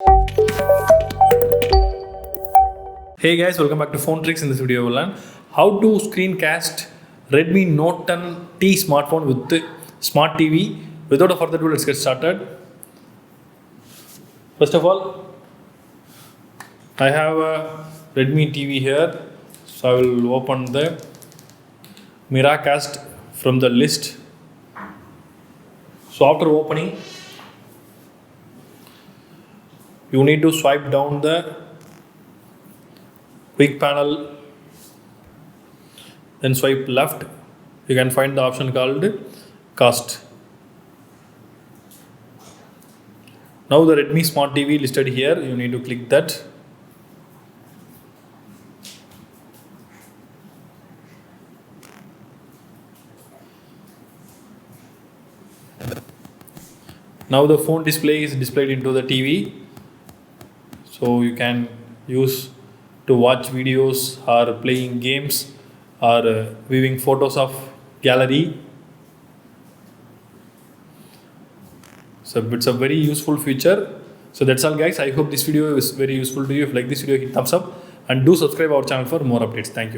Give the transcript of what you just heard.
Hey guys, welcome back to Phone Tricks. In this video we'll learn how to screencast Redmi Note 10T smartphone with the smart TV. Without a further ado, let's get started. First of all, I have a Redmi TV here, so I will open the Miracast from the list. So after opening, you need to swipe down the quick panel, then swipe left. You can find the option called cast. Now the Redmi Smart TV listed here, you need to click that. Now the phone display is displayed into the TV, so you can use to watch videos or playing games or viewing photos of gallery. So it's a very useful feature. So that's all guys. I hope this video is very useful to you. If you like this video, hit thumbs up and do subscribe our channel for more updates. Thank you.